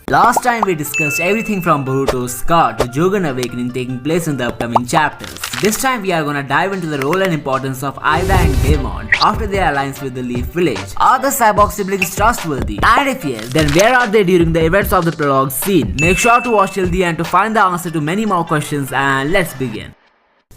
Last time we discussed everything from Boruto's scar to Jougan Awakening taking place in the upcoming chapters. This time we are gonna dive into the role and importance of Eida and Daemon after their alliance with the Leaf Village. Are the cyborg siblings trustworthy? And if yes, then where are they during the events of the prologue scene? Make sure to watch till the end to find the answer to many more questions, and let's begin.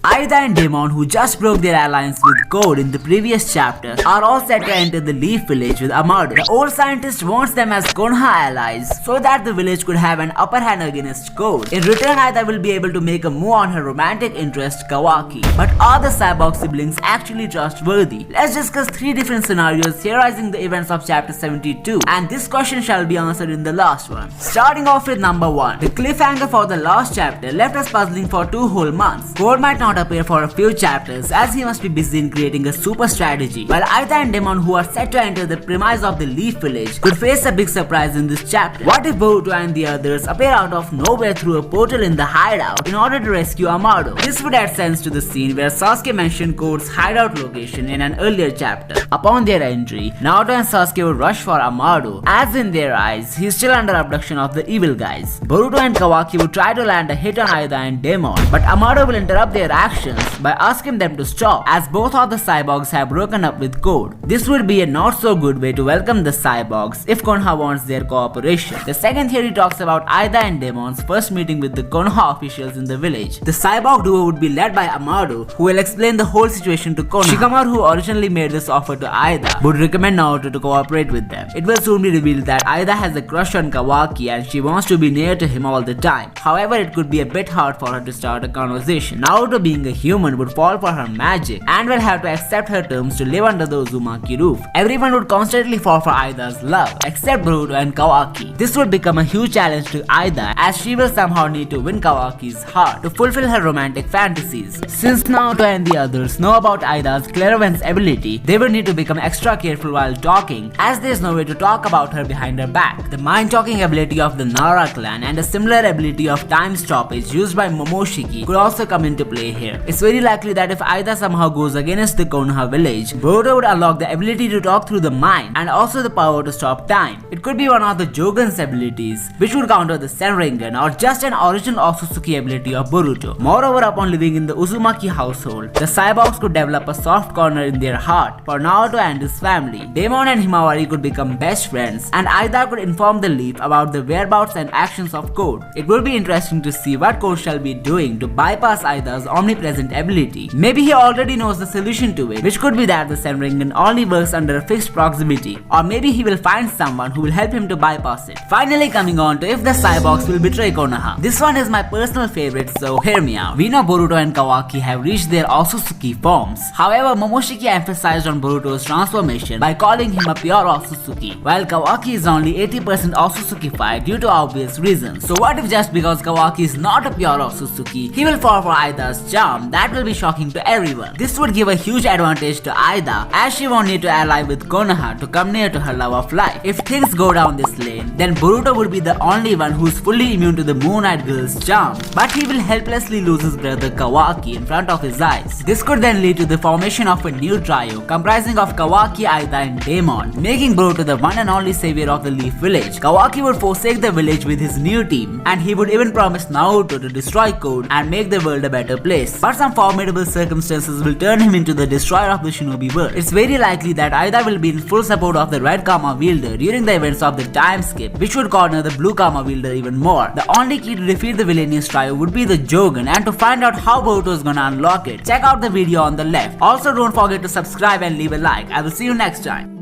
Eida and Daemon, who just broke their alliance with Code in the previous chapter, are all set to enter the Leaf Village with Amado. The old scientist wants them as Konoha allies so that the village could have an upper hand against Code. In return, Eida will be able to make a move on her romantic interest Kawaki. But are the cyborg siblings actually trustworthy? Let's discuss 3 different scenarios theorizing the events of chapter 72, and this question shall be answered in the last one. Starting off with number 1. The cliffhanger for the last chapter left us puzzling for 2 whole months. Code might not appear for a few chapters as he must be busy in creating a super strategy, while Eida and Daemon, who are set to enter the premise of the Leaf Village, could face a big surprise in this chapter. What if Boruto and the others appear out of nowhere through a portal in the hideout in order to rescue Amado? This would add sense to the scene where Sasuke mentioned Code's hideout location in an earlier chapter. Upon their entry, Naruto and Sasuke would rush for Amado, as in their eyes, he is still under abduction of the evil guys. Boruto and Kawaki would try to land a hit on Eida and Daemon, but Amado will interrupt their actions by asking them to stop, as both of the cyborgs have broken up with Code. This would be a not so good way to welcome the cyborgs if Konoha wants their cooperation. The second theory talks about Eida and Daemon's first meeting with the Konoha officials in the village. The cyborg duo would be led by Amado, who will explain the whole situation to Konoha. Shikamaru, who originally made this offer to Eida, would recommend Naruto to cooperate with them. It will soon be revealed that Eida has a crush on Kawaki and she wants to be near to him all the time. However, it could be a bit hard for her to start a conversation. Naruto, being a human, would fall for her magic and will have to accept her terms to live under the Uzumaki roof. Everyone would constantly fall for Aida's love except Boruto and Kawaki. This would become a huge challenge to Eida, as she will somehow need to win Kawaki's heart to fulfill her romantic fantasies. Since Naruto and the others know about Aida's clairvoyance ability, they will need to become extra careful while talking, as there is no way to talk about her behind her back. The mind-talking ability of the Nara clan and a similar ability of time stoppage used by Momoshiki could also come into play here. It's very likely that if Eida somehow goes against the Konoha village, Boruto would unlock the ability to talk through the mind and also the power to stop time. It could be one of the Jougan's abilities, which would counter the Senringan, or just an original otsutsuki ability of Boruto. Moreover, upon living in the Uzumaki household, the cyborgs could develop a soft corner in their heart for Naruto and his family. Daemon and Himawari could become best friends, and Eida could inform the Leaf about the whereabouts and actions of Code. It will be interesting to see what Code shall be doing to bypass Aida's omnipresent ability. Maybe he already knows the solution to it, which could be that the Senringan only works under a fixed proximity, or maybe he will find someone who will help him to bypass it. Finally, coming on to if the cyborgs will betray Konoha. This one is my personal favorite, so hear me out. We know Boruto and Kawaki have reached their otsutsuki forms. However, Momoshiki emphasized on Boruto's transformation by calling him a pure otsutsuki, while Kawaki is only 80% otsutsukified due to obvious reasons. So what if just because Kawaki is not a pure otsutsuki, he will fall for Aida's charm? That will be shocking to everyone. This would give a huge advantage to Eida, as she won't need to ally with Konoha to come near to her love of life. If things go down this lane, then Boruto would be the only one who's fully immune to the Moon Knight girl's charm, but he will helplessly lose his brother Kawaki in front of his eyes. This could then lead to the formation of a new trio comprising of Kawaki, Eida and Daemon, making Boruto the one and only savior of the Leaf Village. Kawaki would forsake the village with his new team, and he would even promise Naruto to destroy Code and make the world a better place. But some formidable circumstances will turn him into the destroyer of the shinobi world. It's very likely that Eida will be in full support of the red karma wielder during the events of the time skip, which would corner the blue karma wielder even more. The only key to defeat the villainous trio would be the Jougan, and to find out how Boruto is gonna unlock it, check out the video on the left. Also, don't forget to subscribe and leave a like. I will see you next time.